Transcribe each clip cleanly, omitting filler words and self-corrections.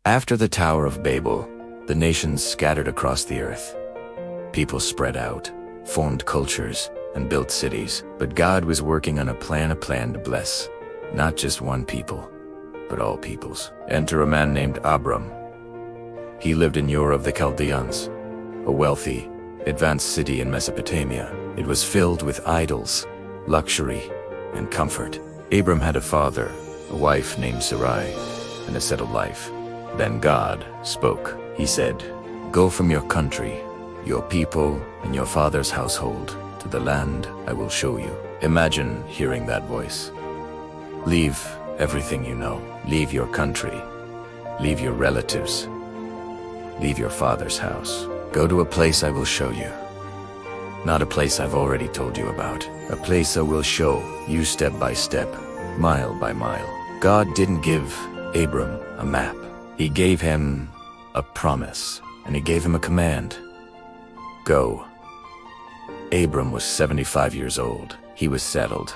After the Tower of Babel, the nations scattered across the earth. People spread out, formed cultures, and built cities. But God was working on a plan to bless, not just one people, but all peoples. Enter a man named Abram. He lived in Ur of the Chaldeans, a wealthy, advanced city in Mesopotamia. It was filled with idols, luxury, and comfort. Abram had a father, a wife named Sarai, and a settled life. Then God spoke. He said, "Go from your country, your people, and your father's household to the land I will show you." Imagine hearing that voice. Leave everything you know. Leave your country. Leave your relatives. Leave your father's house. Go to a place I will show you. Not a place I've already told you about. A place I will show you step by step, mile by mile. God didn't give Abram a map. He gave him a promise, and he gave him a command. Go. Abram was 75 years old. He was settled.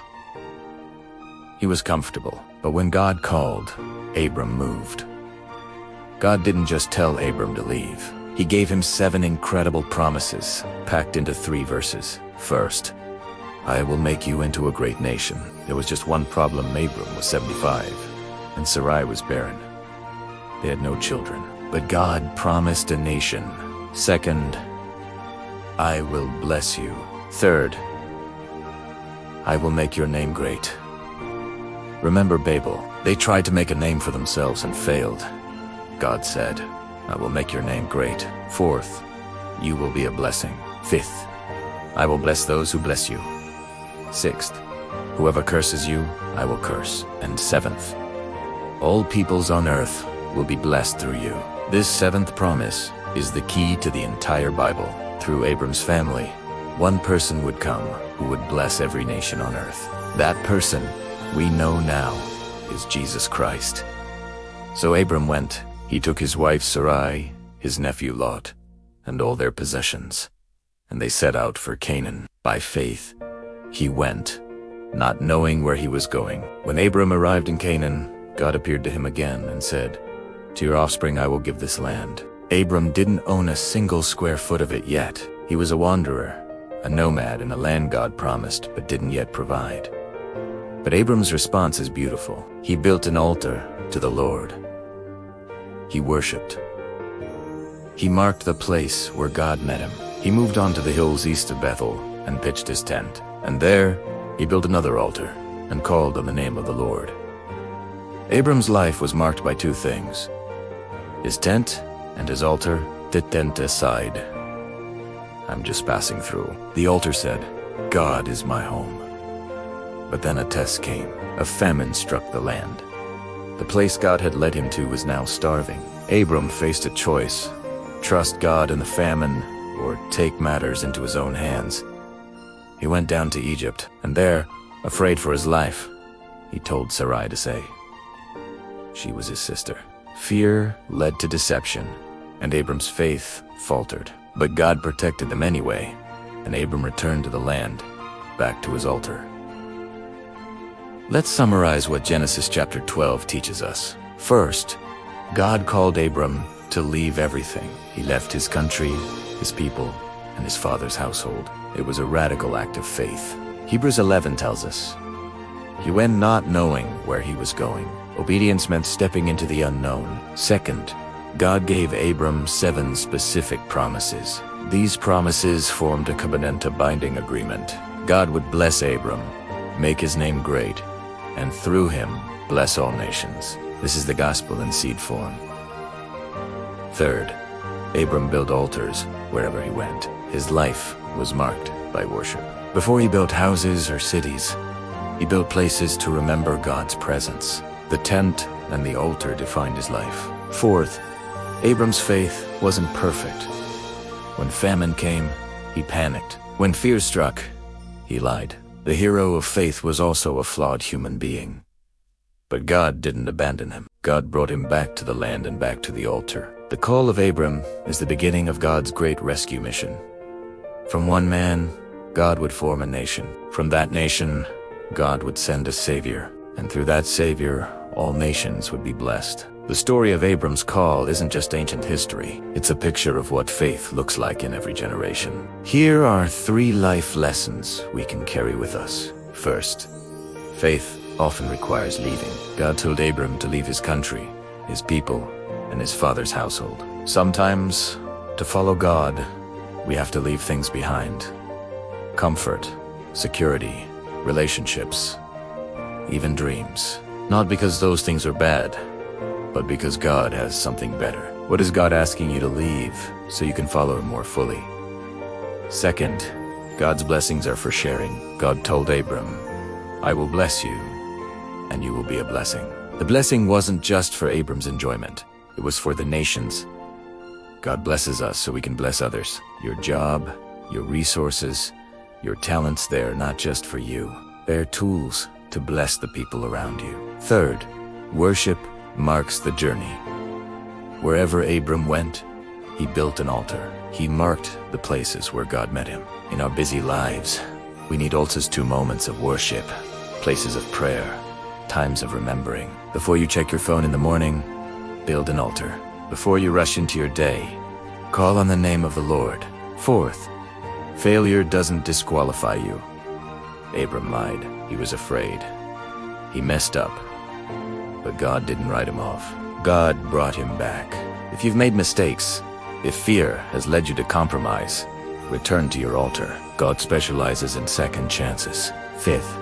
He was comfortable. But when God called, Abram moved. God didn't just tell Abram to leave. He gave him 7 incredible promises, packed into 3 verses. First, I will make you into a great nation. There was just one problem. Abram was 75, and Sarai was barren. They had no children. But God promised a nation. Second, I will bless you. Third, I will make your name great. Remember Babel? They tried to make a name for themselves and failed. God said, I will make your name great. Fourth, you will be a blessing. Fifth, I will bless those who bless you. Sixth, whoever curses you, I will curse. And seventh, all peoples on earth will be blessed through you. This 7th promise is the key to the entire Bible. Through Abram's family, one person would come who would bless every nation on earth. That person, we know now, is Jesus Christ. So Abram went. He took his wife Sarai, his nephew Lot, and all their possessions, and they set out for Canaan. By faith, he went, not knowing where he was going. When Abram arrived in Canaan, God appeared to him again and said, "To your offspring I will give this land." Abram didn't own a single square foot of it yet. He was a wanderer, a nomad in a land God promised but didn't yet provide. But Abram's response is beautiful. He built an altar to the Lord. He worshipped. He marked the place where God met him. He moved on to the hills east of Bethel and pitched his tent. And there, he built another altar and called on the name of the Lord. Abram's life was marked by 2 things: his tent and his altar. The tent aside, I'm just passing through. The altar said, God is my home. But then a test came. A famine struck the land. The place God had led him to was now starving. Abram faced a choice: trust God in the famine, or take matters into his own hands. He went down to Egypt, and there, afraid for his life, he told Sarai to say she was his sister. Fear led to deception, and Abram's faith faltered. But God protected them anyway, and Abram returned to the land, back to his altar. Let's summarize what Genesis chapter 12 teaches us. First, God called Abram to leave everything. He left his country, his people, and his father's household. It was a radical act of faith. Hebrews 11 tells us, he went not knowing where he was going. Obedience meant stepping into the unknown. Second, God gave Abram 7 specific promises. These promises formed a covenant, a binding agreement. God would bless Abram, make his name great, and through him, bless all nations. This is the gospel in seed form. Third, Abram built altars wherever he went. His life was marked by worship. Before he built houses or cities, he built places to remember God's presence. The tent and the altar defined his life. Fourth, Abram's faith wasn't perfect. When famine came, he panicked. When fear struck, he lied. The hero of faith was also a flawed human being. But God didn't abandon him. God brought him back to the land and back to the altar. The call of Abram is the beginning of God's great rescue mission. From one man, God would form a nation. From that nation, God would send a savior. And through that savior, all nations would be blessed. The story of Abram's call isn't just ancient history, it's a picture of what faith looks like in every generation. Here are 3 life lessons we can carry with us. First, faith often requires leaving. God told Abram to leave his country, his people, and his father's household. Sometimes, to follow God, we have to leave things behind. Comfort, security, relationships, even dreams. Not because those things are bad, but because God has something better. What is God asking you to leave so you can follow him more fully? Second, God's blessings are for sharing. God told Abram, "I will bless you, and you will be a blessing." The blessing wasn't just for Abram's enjoyment. It was for the nations. God blesses us so we can bless others. Your job, your resources, your talents, they're not just for you. They're tools to bless the people around you. Third, worship marks the journey. Wherever Abram went, he built an altar. He marked the places where God met him. In our busy lives, we need altars to moments of worship, places of prayer, times of remembering. Before you check your phone in the morning, build an altar. Before you rush into your day, call on the name of the Lord. Fourth, failure doesn't disqualify you. Abram lied. He was afraid. He messed up. But God didn't write him off. God brought him back. If you've made mistakes, if fear has led you to compromise, return to your altar. God specializes in second chances. Fifth,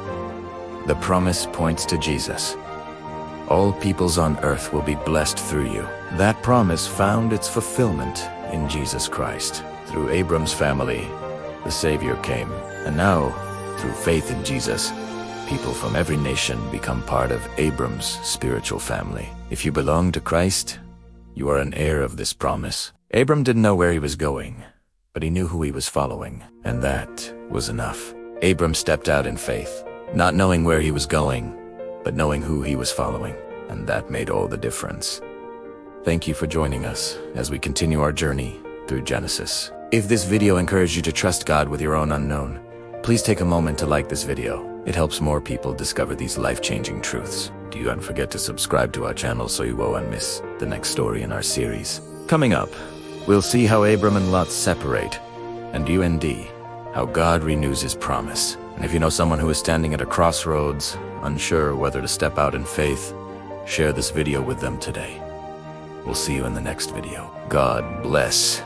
the promise points to Jesus. All peoples on earth will be blessed through you. That promise found its fulfillment in Jesus Christ. Through Abram's family, the Savior came. And now, through faith in Jesus, people from every nation become part of Abram's spiritual family. If you belong to Christ, you are an heir of this promise. Abram didn't know where he was going, but he knew who he was following, and that was enough. Abram stepped out in faith, not knowing where he was going, but knowing who he was following, and that made all the difference. Thank you for joining us as we continue our journey through Genesis. If this video encouraged you to trust God with your own unknown, please take a moment to like this video. It helps more people discover these life-changing truths. Don't forget to subscribe to our channel so you won't miss the next story in our series. Coming up, we'll see how Abram and Lot separate, and you and D, how God renews his promise. And if you know someone who is standing at a crossroads, unsure whether to step out in faith, share this video with them today. We'll see you in the next video. God bless.